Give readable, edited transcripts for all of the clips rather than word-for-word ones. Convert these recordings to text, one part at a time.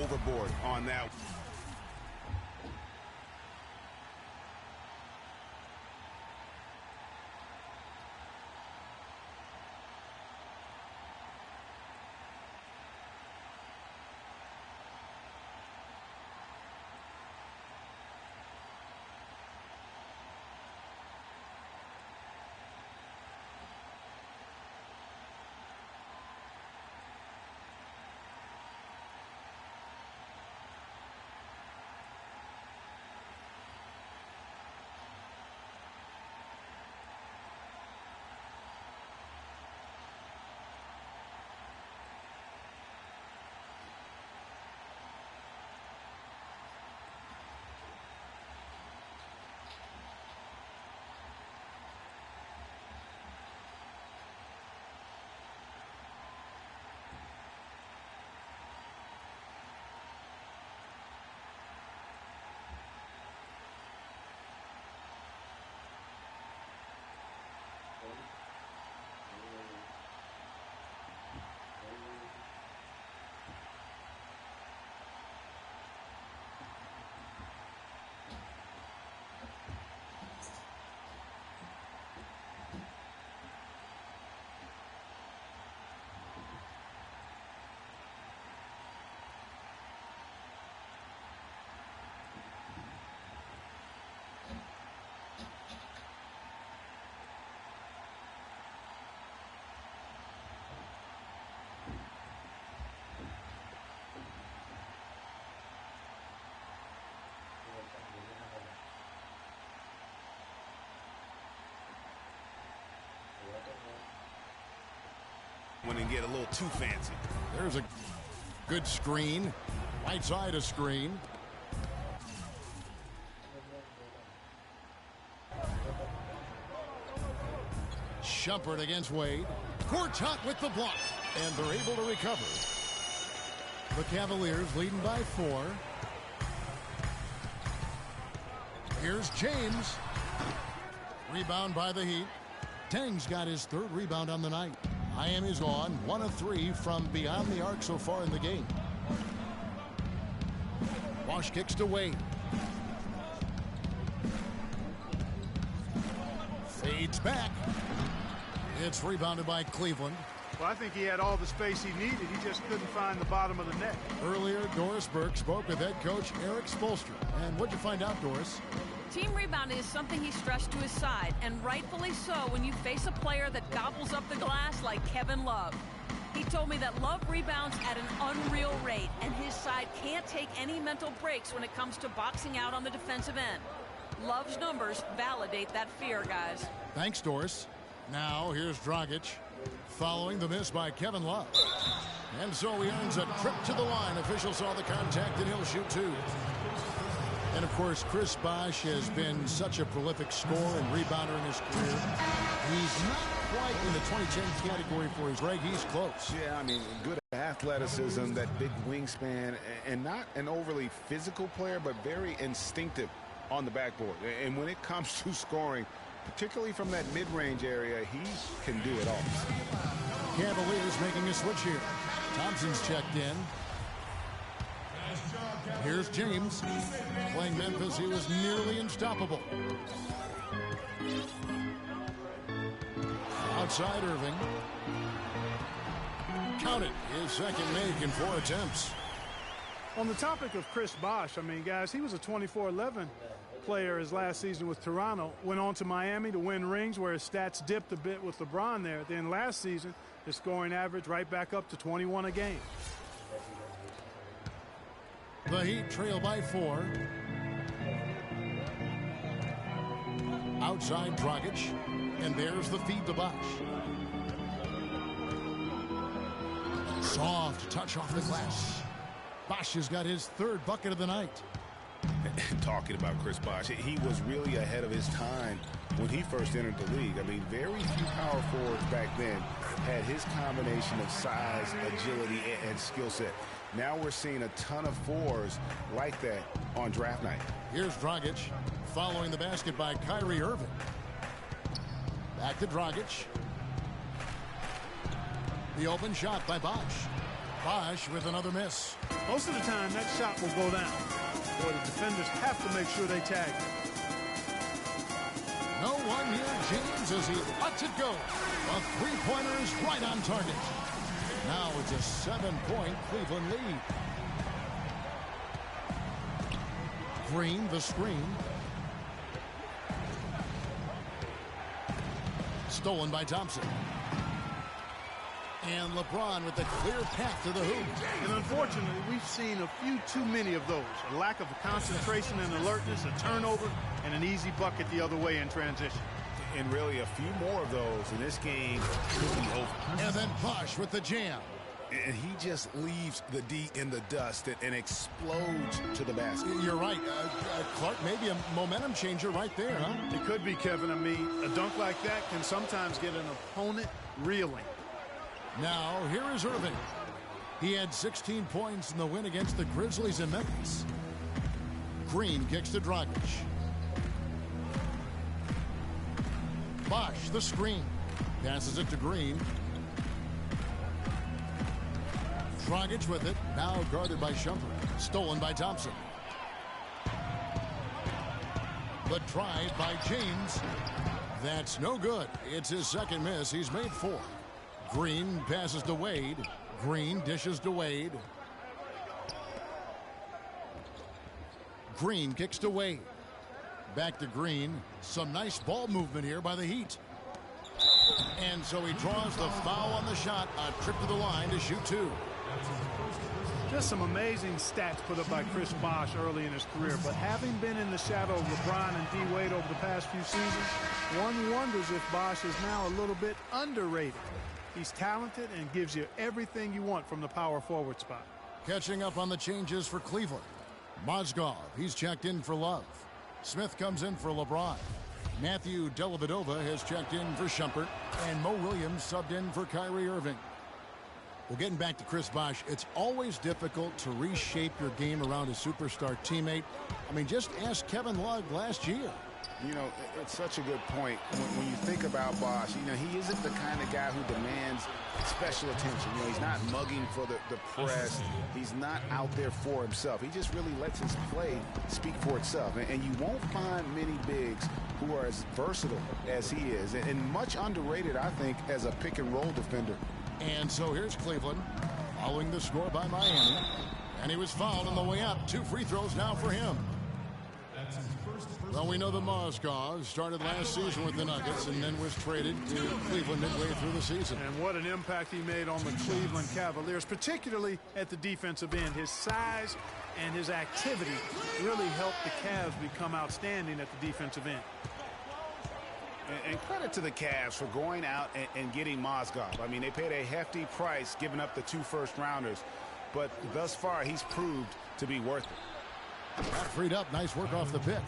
overboard on that. When they get a little too fancy. There's a good screen. Right side of screen. Shumpert against Wade. Courtot with the block. And they're able to recover. The Cavaliers leading by 4. Here's James. Rebound by the Heat. Tang's got his 3rd rebound on the night. Miami's on 1 of 3 from beyond the arc so far in the game. Bosch kicks to Wade. Fades back. It's rebounded by Cleveland. Well, I think he had all the space he needed. He just couldn't find the bottom of the net. Earlier, Doris Burke spoke with head coach Eric Spoelstra. And what'd you find out, Doris? Team rebounding is something he stressed to his side, and rightfully so when you face a player that gobbles up the glass like Kevin Love. He told me that Love rebounds at an unreal rate, and his side can't take any mental breaks when it comes to boxing out on the defensive end. Love's numbers validate that fear, guys. Thanks, Doris. Now, here's Dragic, following the miss by Kevin Love. And so he earns a trip to the line. Officials saw the contact, and he'll shoot 2. And, of course, Chris Bosh has been such a prolific scorer and rebounder in his career. He's not quite in the 2010 category for his Greg. He's close. Yeah, I mean, good athleticism, that big wingspan, and not an overly physical player, but very instinctive on the backboard. And when it comes to scoring, particularly from that mid-range area, he can do it all. Cavaliers making a switch here. Thompson's checked in. Here's James. Playing Memphis, he was nearly unstoppable. Outside Irving. Count it. His second make in 4 attempts. On the topic of Chris Bosh, I mean, guys, he was a 24-11 player his last season with Toronto. Went on to Miami to win rings where his stats dipped a bit with LeBron there. Then last season, his scoring average right back up to 21 a game. The Heat trail by 4. Outside Dragic. And there's the feed to Bosh. Soft touch off the glass. Bosh has got his 3rd bucket of the night. Talking about Chris Bosh, he was really ahead of his time when he first entered the league. I mean, very few power forwards back then had his combination of size, agility, and skill set. Now we're seeing a ton of 4s like that on draft night. Here's Dragic, following the basket by Kyrie Irving. Back to Dragic. The open shot by Bosh. 5 Bosh with another miss. Most of the time, that shot will go down. Boy, the defenders have to make sure they tag it. No one near James as he lets it go. A three-pointer is right on target. Now it's a 7-point Cleveland lead. Green, the screen. Stolen by Thompson. And LeBron with the clear path to the hoop. And unfortunately, we've seen a few too many of those. A lack of concentration and alertness, a turnover, and an easy bucket the other way in transition. And really a few more of those in this game could be over. And then Bosh with the jam. And he just leaves the D in the dust and explodes to the basket. You're right. Clark, maybe a momentum changer right there, huh? It could be, Kevin. I mean, a dunk like that can sometimes get an opponent reeling. Now, here is Irving. He had 16 points in the win against the Grizzlies in Memphis. Green kicks to Dragic. Bosh, the screen. Passes it to Green. Dragic with it. Now guarded by Shumpert. Stolen by Thompson. The drive by James. That's no good. It's his second miss. He's made 4. Green passes to Wade. Green dishes to Wade. Green kicks to Wade. Back to Green. Some nice ball movement here by the Heat. And so he draws the foul on the shot. A trip to the line to shoot 2. Just some amazing stats put up by Chris Bosh early in his career. But having been in the shadow of LeBron and D. Wade over the past few seasons, one wonders if Bosh is now a little bit underrated. He's talented and gives you everything you want from the power forward spot. Catching up on the changes for Cleveland. Mozgov, he's checked in for Love. Smith comes in for LeBron. Matthew Dellavedova has checked in for Shumpert. And Mo Williams subbed in for Kyrie Irving. Well, getting back to Chris Bosh, it's always difficult to reshape your game around a superstar teammate. I mean, just ask Kevin Love last year. You know, it's such a good point. When you think about Bosh, you know, he isn't the kind of guy who demands special attention. You know, he's not mugging for the press. He's not out there for himself. He just really lets his play speak for itself. And you won't find many bigs who are as versatile as he is. And much underrated, I think, as a pick-and-roll defender. And so here's Cleveland following the score by Miami. And he was fouled on the way up. 2 free throws now for him. Well, we know that Mozgov started last season with the Nuggets and then was traded to Cleveland midway through the season. And what an impact he made on the Cleveland Cavaliers, particularly at the defensive end. His size and his activity really helped the Cavs become outstanding at the defensive end. And credit to the Cavs for going out and getting Mozgov. I mean, they paid a hefty price giving up the 2 first-rounders. But thus far, he's proved to be worth it. Got freed up. Nice work off the pick.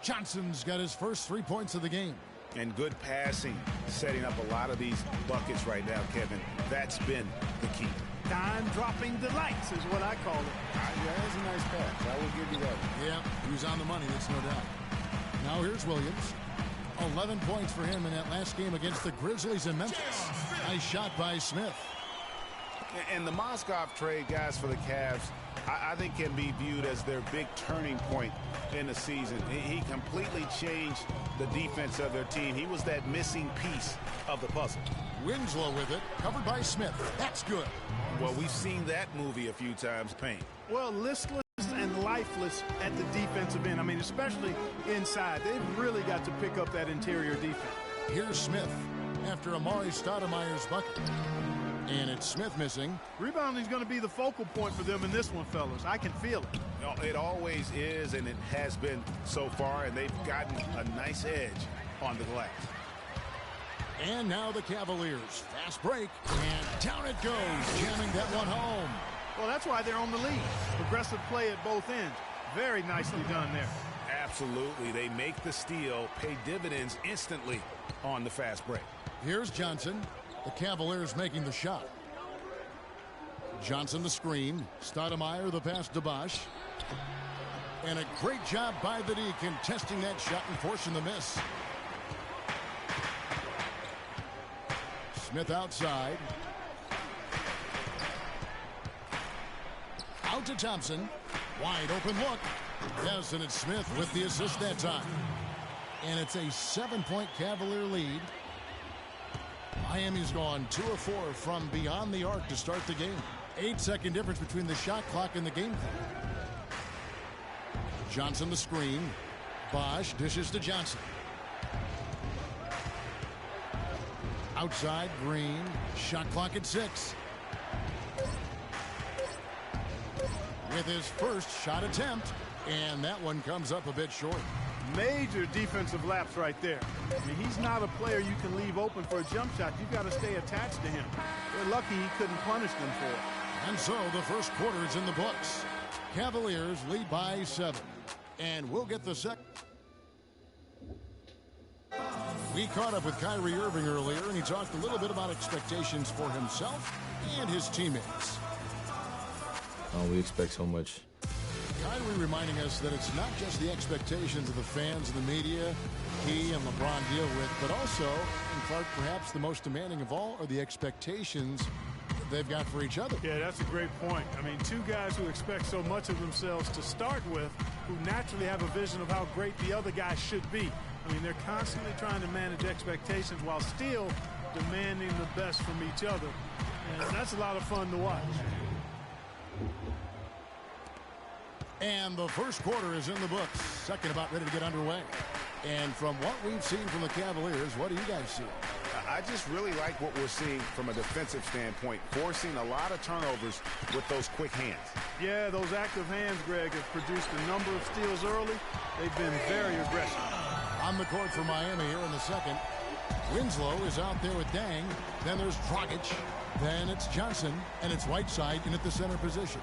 Johnson's got his first 3 points of the game. And good passing, setting up a lot of these buckets right now, Kevin. That's been the key. Dime-dropping delights is what I call it. Yeah, that's a nice pass. I will give you that. Yeah, he was on the money, that's no doubt. Now here's Williams. 11 points for him in that last game against the Grizzlies in Memphis. Nice shot by Smith. And the Mozgov trade, guys, for the Cavs, I think can be viewed as their big turning point in the season. He completely changed the defense of their team. He was that missing piece of the puzzle. Winslow with it, covered by Smith. That's good. Well, we've seen that movie a few times, Payne. Well, listless and lifeless at the defensive end. I mean, especially inside. They've really got to pick up that interior defense. Here's Smith after Amari Stoudemire's bucket. And it's Smith missing. Rebounding is going to be the focal point for them in this one, fellas. I can feel it. It always is, and it has been so far, and they've gotten a nice edge on the glass. And now the Cavaliers. Fast break, and down it goes, jamming that one home. Well, that's why they're on the lead. Progressive play at both ends. Very nicely done there. Absolutely. They make the steal, pay dividends instantly on the fast break. Here's Johnson. The Cavaliers making the shot. Johnson the screen. Stoudemire the pass to Bosh. And a great job by the D contesting that shot and forcing the miss. Smith outside. it to Thompson. Wide open look. Yes, and it's Smith with the assist that time. And it's a 7-point Cavalier lead. Miami's gone 2 of 4 from beyond the arc to start the game. 8-second difference between the shot clock and the game clock. Johnson the screen. Bosch dishes to Johnson. Outside, Green. Shot clock at 6. With his first shot attempt. And that one comes up a bit short. Major defensive lapse right there. I mean, he's not a player you can leave open for a jump shot. You've got to stay attached to him. They're lucky he couldn't punish them for it. And so the first quarter is in the books. Cavaliers lead by 7. And we'll get the second. We caught up with Kyrie Irving earlier, and he talked a little bit about expectations for himself and his teammates. We expect so much. Kyrie reminding us that it's not just the expectations of the fans and the media he and LeBron deal with, but also, and Clark, perhaps the most demanding of all, are the expectations they've got for each other. Yeah, that's a great point. I mean, two guys who expect so much of themselves to start with, who naturally have a vision of how great the other guy should be. I mean, they're constantly trying to manage expectations while still demanding the best from each other. And that's a lot of fun to watch. And the first quarter is in the books. Second about ready to get underway. And from what we've seen from the Cavaliers, what do you guys see? I just really like what we're seeing from a defensive standpoint, forcing a lot of turnovers with those quick hands. Yeah, those active hands, Greg, have produced a number of steals early. They've been very aggressive. On the court for Miami here in the second. Winslow is out there with Dang. Then there's Dragic. Then it's Johnson. And it's Whiteside in at the center position.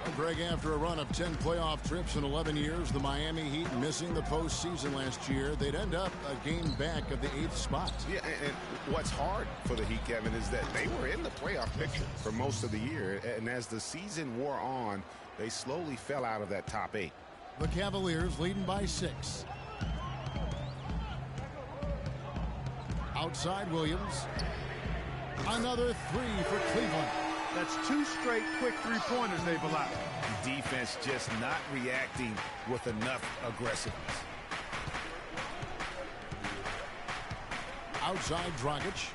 Well, Greg, after a run of 10 playoff trips in 11 years, the Miami Heat missing the postseason last year, they'd end up a game back of the 8th spot. Yeah, and what's hard for the Heat, Kevin, is that they were in the playoff picture for most of the year. And as the season wore on, they slowly fell out of that top 8. The Cavaliers leading by 6. Outside Williams. Another 3 for Cleveland. That's 2 straight quick three-pointers they've allowed. Defense just not reacting with enough aggressiveness. Outside Dragic.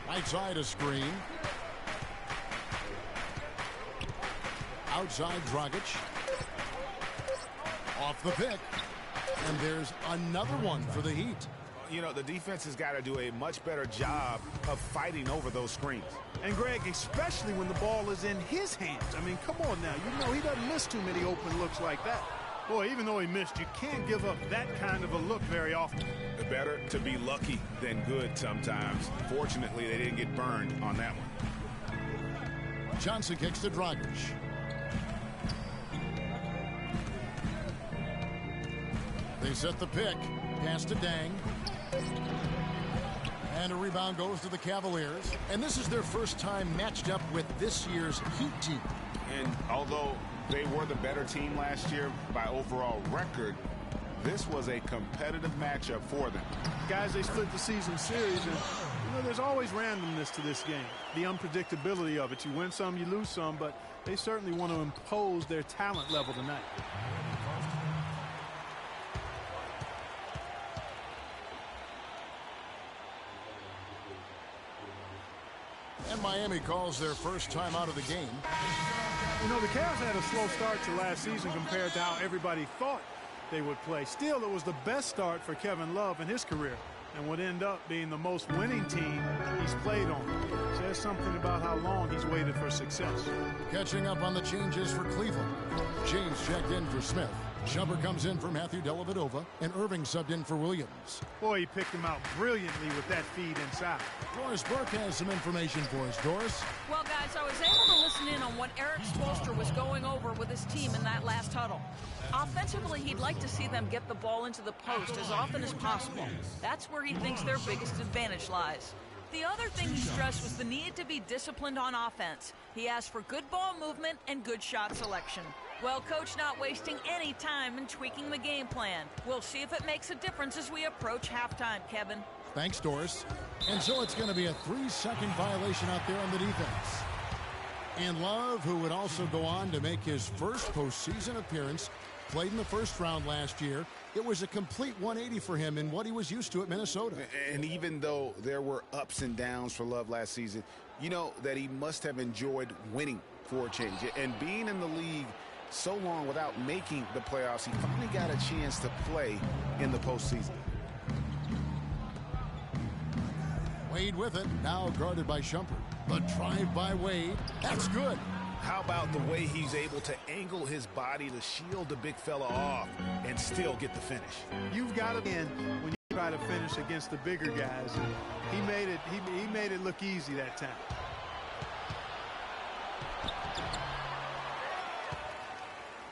Outside a screen. Outside Dragic. Off the pick. And there's another one for the Heat. You know, the defense has got to do a much better job of fighting over those screens. And, Greg, especially when the ball is in his hands. I mean, come on now. You know he doesn't miss too many open looks like that. Boy, even though he missed, you can't give up that kind of a look very often. Better to be lucky than good sometimes. Fortunately, they didn't get burned on that one. Johnson kicks to Dragic. They set the pick. Pass to Dang. And a rebound goes to the Cavaliers. And this is their first time matched up with this year's Heat team. And although they were the better team last year by overall record, this was a competitive matchup for them. Guys, they split the season series, and you know, there's always randomness to this game. The unpredictability of it. You win some, you lose some, but they certainly want to impose their talent level tonight. And Miami calls their first time out of the game. You know, the Cavs had a slow start to last season compared to how everybody thought they would play. Still, it was the best start for Kevin Love in his career and would end up being the most winning team he's played on. Says something about how long he's waited for success. Catching up on the changes for Cleveland. James checked in for Smith. Shumpert comes in for Matthew Dellavedova, and Irving subbed in for Williams. Boy, he picked him out brilliantly with that feed inside. Doris Burke has some information for us. Doris? Well, guys, I was able to listen in on what Eric Spoelstra was going over with his team in that last huddle. Offensively, he'd like to see them get the ball into the post as often as possible. That's where he thinks their biggest advantage lies. The other thing he stressed was the need to be disciplined on offense. He asked for good ball movement and good shot selection. Well, Coach not wasting any time in tweaking the game plan. We'll see if it makes a difference as we approach halftime, Kevin. Thanks, Doris. And so it's going to be a 3-second violation out there on the defense. And Love, who would also go on to make his first postseason appearance, played in the first round last year. It was a complete 180 for him in what he was used to at Minnesota. And even though there were ups and downs for Love last season, you know that he must have enjoyed winning for a change. And being in the league so long without making the playoffs, he finally got a chance to play in the postseason. Wade with it, now guarded by Shumpert. The drive by Wade, that's good. How about the way he's able to angle his body to shield the big fella off and still get the finish? You've got to win when you try to finish against the bigger guys. He made it look easy that time.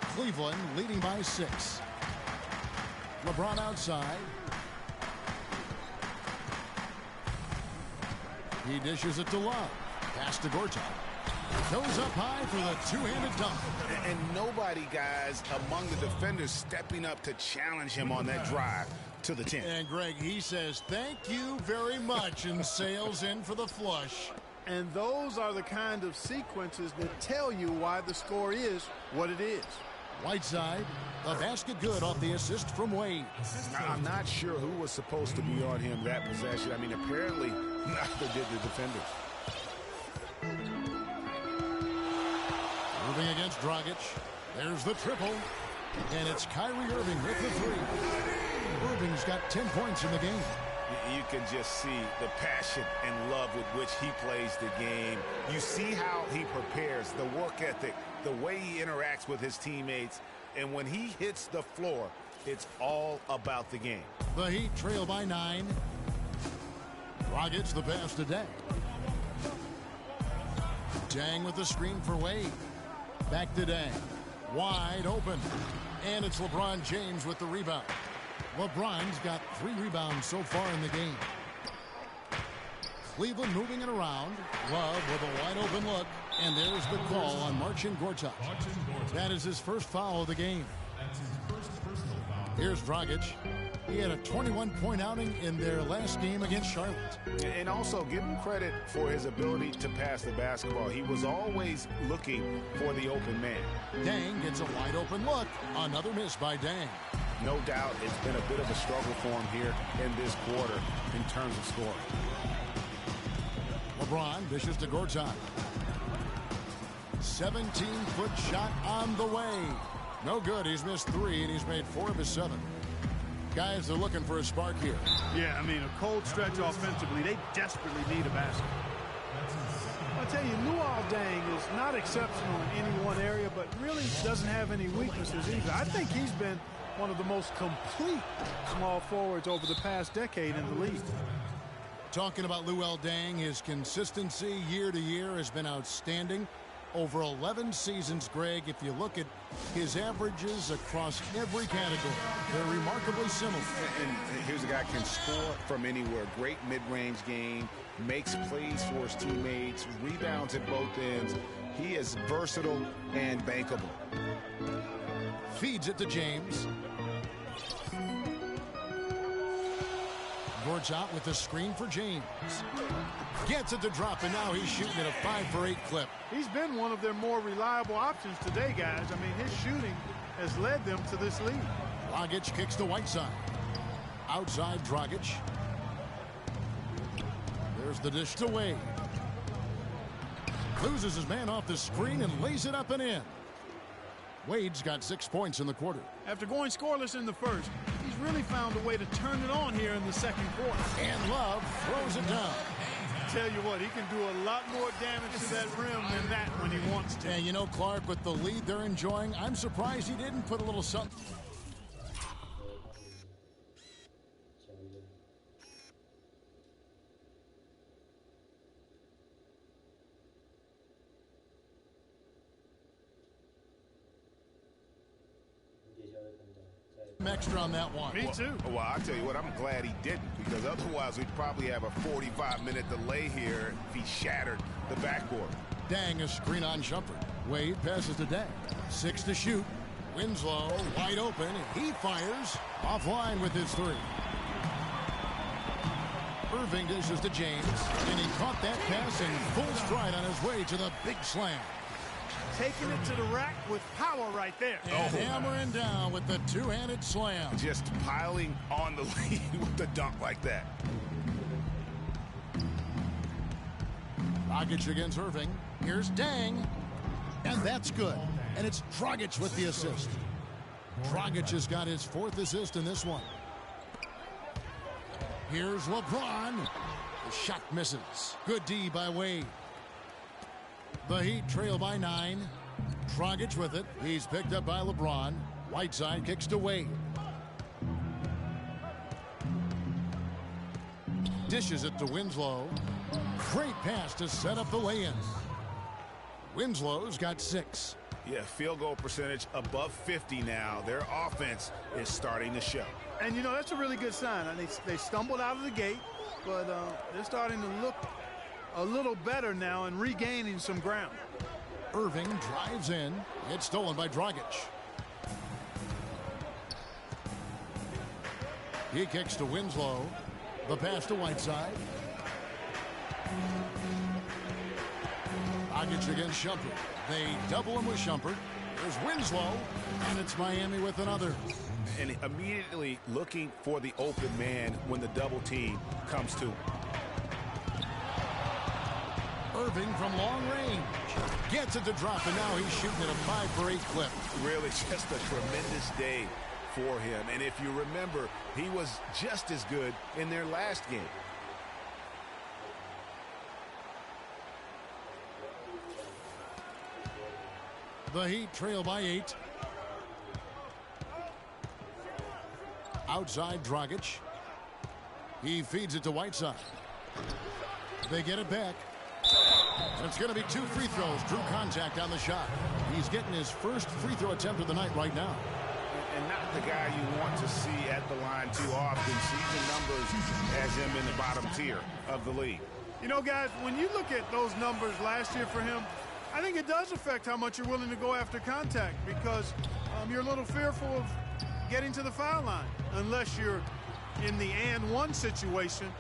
Cleveland leading by 6. LeBron outside. He dishes it to Love. Pass to Gortat. Goes up high for the two-handed dunk. And nobody, guys, among the defenders stepping up to challenge him on that drive to the 10. And Greg, he says, thank you very much, and sails in for the flush. And those are the kind of sequences that tell you why the score is what it is. Whiteside, the basket good off the assist from Wade. I'm not sure who was supposed to be on him that possession. I mean, apparently neither did the defenders. Moving against Dragic. There's the triple. And it's Kyrie Irving with the 3. Irving's got 10 points in the game. You can just see the passion and love with which he plays the game. You see how he prepares, the work ethic, the way he interacts with his teammates. And when he hits the floor, it's all about the game. The Heat trail by 9. Dragic the pass to Dang. Dang with the screen for Wade. Back to Dang. Wide open. And it's LeBron James with the rebound. LeBron's got 3 rebounds so far in the game. Cleveland moving it around. Love with a wide open look. And there's the call on Marcin Gortat. That is his first foul of the game. Here's Dragic. He had a 21-point outing in their last game against Charlotte. And also give him credit for his ability to pass the basketball. He was always looking for the open man. Dang gets a wide open look. Another miss by Dang. No doubt it's been a bit of a struggle for him here in this quarter in terms of scoring. LeBron dishes to Gortat. 17-foot shot on the way. No good. He's missed 3, and he's made 4 of his 7. Guys, they're looking for a spark here. Yeah, I mean, a cold stretch offensively. They desperately need a basket. I'll tell you, Luol Deng is not exceptional in any one area, but really doesn't have any weaknesses either. I think he's been one of the most complete small forwards over the past decade in the league. Talking about Luol Deng, his consistency year to year has been outstanding. Over 11 seasons, Greg, if you look at his averages across every category, they're remarkably similar. And here's a guy who can score from anywhere. Great mid-range game, makes plays for his teammates, rebounds at both ends. He is versatile and bankable. Feeds it to James. Gortat with the screen for James. Gets it to drop, and now he's shooting at a 5-for-8 clip. He's been one of their more reliable options today, guys. I mean, his shooting has led them to this lead. Dragic kicks to Whiteside. Outside Dragic. There's the dish to Wade. Loses his man off the screen and lays it up and in. Wade's got 6 points in the quarter. After going scoreless in the first, he's really found a way to turn it on here in the second quarter. And Love throws it down. Tell you what, he can do a lot more damage to that rim than that when he wants to. And you know, Clark, with the lead they're enjoying, I'm surprised he didn't put a little something. Extra on that one. Me too. Well, I'll tell you what, I'm glad he didn't, because otherwise we'd probably have a 45-minute delay here if he shattered the backboard. Dang, a screen on Shumpert. Wade passes to Dang. 6 to shoot. Winslow wide open. He fires offline with his 3. Irving dishes to James, and he caught that pass in full stride on his way to the big slam. Taking it to the rack with power right there. And hammering down with the two-handed slam. Just piling on the lead with the dunk like that. Dragic against Irving. Here's Dang. And that's good. And it's Dragic with the assist. Dragic has got his 4th assist in this one. Here's LeBron. The shot misses. Good D by Wade. The Heat trail by 9. Dragic with it. He's picked up by LeBron. Whiteside kicks to Wade. Dishes it to Winslow. Great pass to set up the lay-in. Winslow's got 6. Yeah, field goal percentage above 50 now. Their offense is starting to show. And, you know, that's a really good sign. They stumbled out of the gate, but they're starting to look a little better now and regaining some ground. Irving drives in. It's stolen by Dragic. He kicks to Winslow. The pass to Whiteside. Dragic against Shumpert. They double him with Shumpert. There's Winslow, and it's Miami with another. And immediately looking for the open man when the double team comes to him. Irving from long range. Gets it to drop, and now he's shooting at a 5-for-8 clip. Really just a tremendous day for him. And if you remember, he was just as good in their last game. The Heat trail by 8. Outside Dragic. He feeds it to Whiteside. They get it back. And it's going to be 2 free throws. Drew contact on the shot. He's getting his first free throw attempt of the night right now. And not the guy you want to see at the line too often. Season numbers has him in the bottom tier of the league. You know, guys, when you look at those numbers last year for him, I think it does affect how much you're willing to go after contact, because you're a little fearful of getting to the foul line unless you're in the and one situation.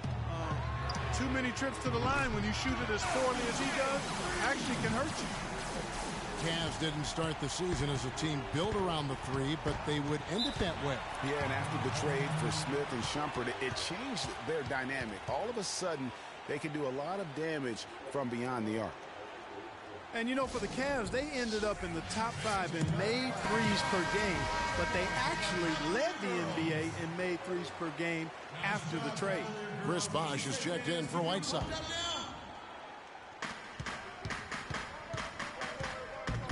Too many trips to the line when you shoot it as poorly as he does actually can hurt you. Cavs didn't start the season as a team built around the 3, but they would end it that way. Yeah, and after the trade for Smith and Shumpert, it changed their dynamic. All of a sudden, they can do a lot of damage from beyond the arc. And, you know, for the Cavs, they ended up in the top 5 in made threes per game, but they actually led the NBA in made threes per game after the trade. Chris Bosh is checked in for Whiteside.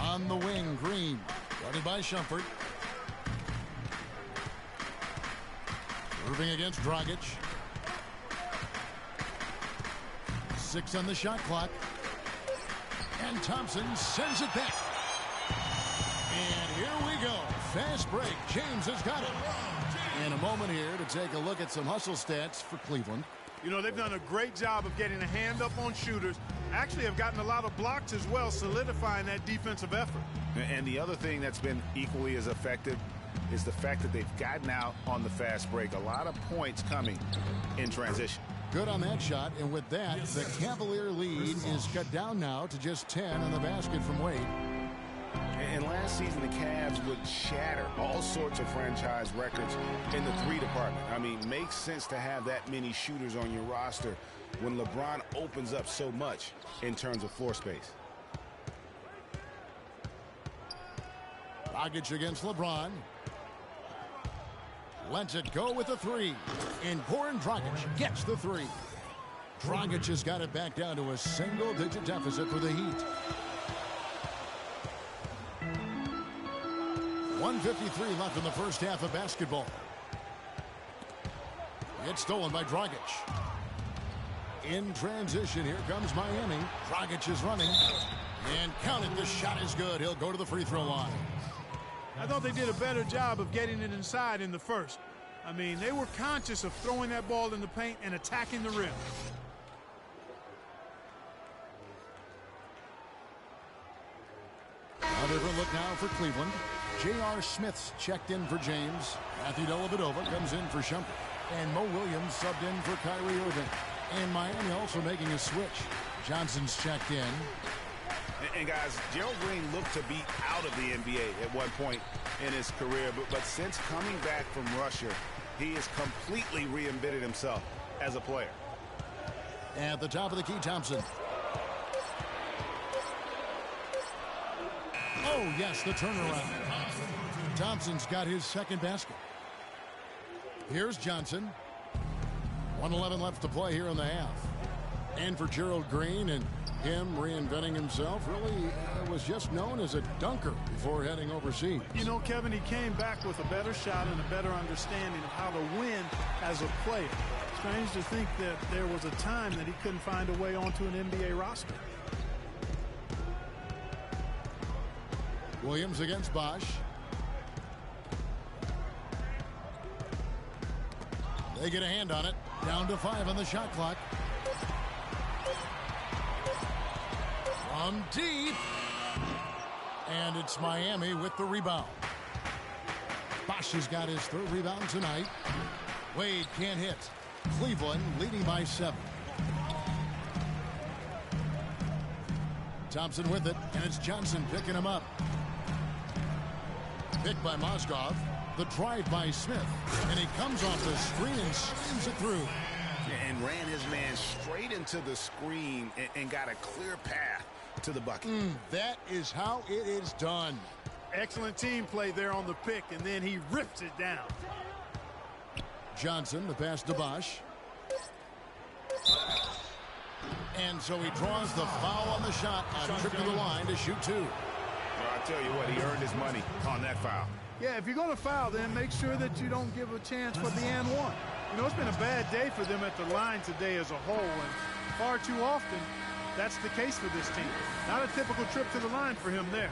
On the wing, Green, guarded by Shumpert. Irving against Dragic. 6 on the shot clock. And Thompson sends it back. And here we go. Fast break. James has got it. And a moment here to take a look at some hustle stats for Cleveland. You know, they've done a great job of getting a hand up on shooters. Actually have gotten a lot of blocks as well, solidifying that defensive effort. And the other thing that's been equally as effective is the fact that they've gotten out on the fast break. A lot of points coming in transition. Good on that shot, and with that, the Cavalier lead is cut down now to just 10 on the basket from Wade. And last season, the Cavs would shatter all sorts of franchise records in the 3 department. I mean, makes sense to have that many shooters on your roster when LeBron opens up so much in terms of floor space. Dragic against LeBron. Lets it go with the 3. Important Dragic gets the 3. Dragic has got it back down to a single-digit deficit for the Heat. 1:53 left in the first half of basketball. It's stolen by Dragic. In transition, here comes Miami. Dragic is running. And count it, the shot is good. He'll go to the free throw line. I thought they did a better job of getting it inside in the first. I mean, they were conscious of throwing that ball in the paint and attacking the rim. A different look now for Cleveland. J.R. Smith's checked in for James. Matthew Dellavedova comes in for Shumpert. And Mo Williams subbed in for Kyrie Irving. And Miami also making a switch. Johnson's checked in. And guys, Gerald Green looked to be out of the NBA at one point in his career, but since coming back from Russia, he has completely reinvented himself as a player. At the top of the key, Thompson. Oh, yes, the turnaround. Thompson's got his second basket. Here's Johnson. 1:11 left to play here in the half. And for Gerald Green and him reinventing himself, really was just known as a dunker before heading overseas. You know, Kevin, he came back with a better shot and a better understanding of how to win as a player. Strange to think that there was a time that he couldn't find a way onto an NBA roster. Williams against Bosch. They get a hand on it. Down to 5 on the shot clock. From deep. And it's Miami with the rebound. Bosch has got his third rebound tonight. Wade can't hit. Cleveland leading by 7. Thompson with it, and it's Johnson picking him up. Picked by Mozgov. The drive by Smith. And he comes off the screen and slams it through. And ran his man straight into the screen and got a clear path to the bucket. That is how it is done. Excellent team play there on the pick, and then he rips it down. Johnson, the pass to Bosch. And so he draws the foul on the shot on trip to the line to shoot 2. Well, I tell you what, he earned his money on that foul. Yeah, if you're going to foul, then make sure that you don't give a chance for the and one. You know, it's been a bad day for them at the line today as a whole, and far too often that's the case for this team. Not a typical trip to the line for him there.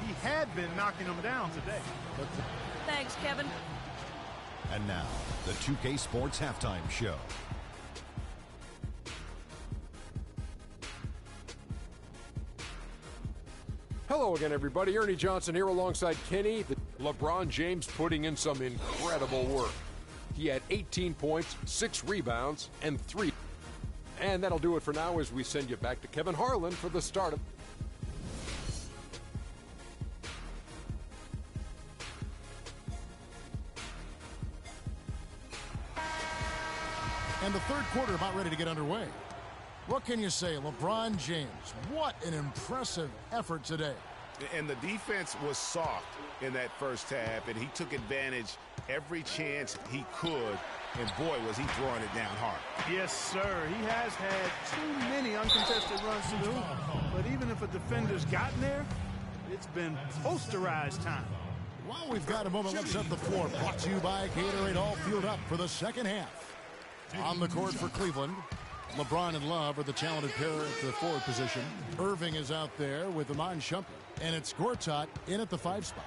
He had been knocking them down today. Thanks, Kevin. And now, the 2K Sports Halftime Show. Hello again, everybody. Ernie Johnson here alongside Kenny. LeBron James putting in some incredible work. He had 18 points, 6 rebounds, and 3. And that'll do it for now as we send you back to Kevin Harlan for the start of... And the third quarter about ready to get underway. What can you say? LeBron James, what an impressive effort today. And the defense was soft in that first half, and he took advantage every chance he could. And boy, was he throwing it down hard. Yes, sir. He has had too many uncontested runs to the hoop. But even if a defender's gotten there, it's been posterized time. While we've got a moment, let's set the floor. Brought to you by Gatorade, all fueled up for the second half. On the court for Cleveland, LeBron and Love are the talented pair at the forward position. Irving is out there with Iman Shumpert. And it's Gortat in at the 5 spot.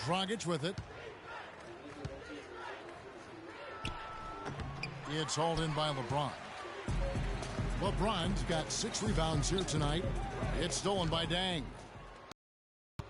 Dragic with it. It's hauled in by LeBron. LeBron's got 6 rebounds here tonight. It's stolen by Dang.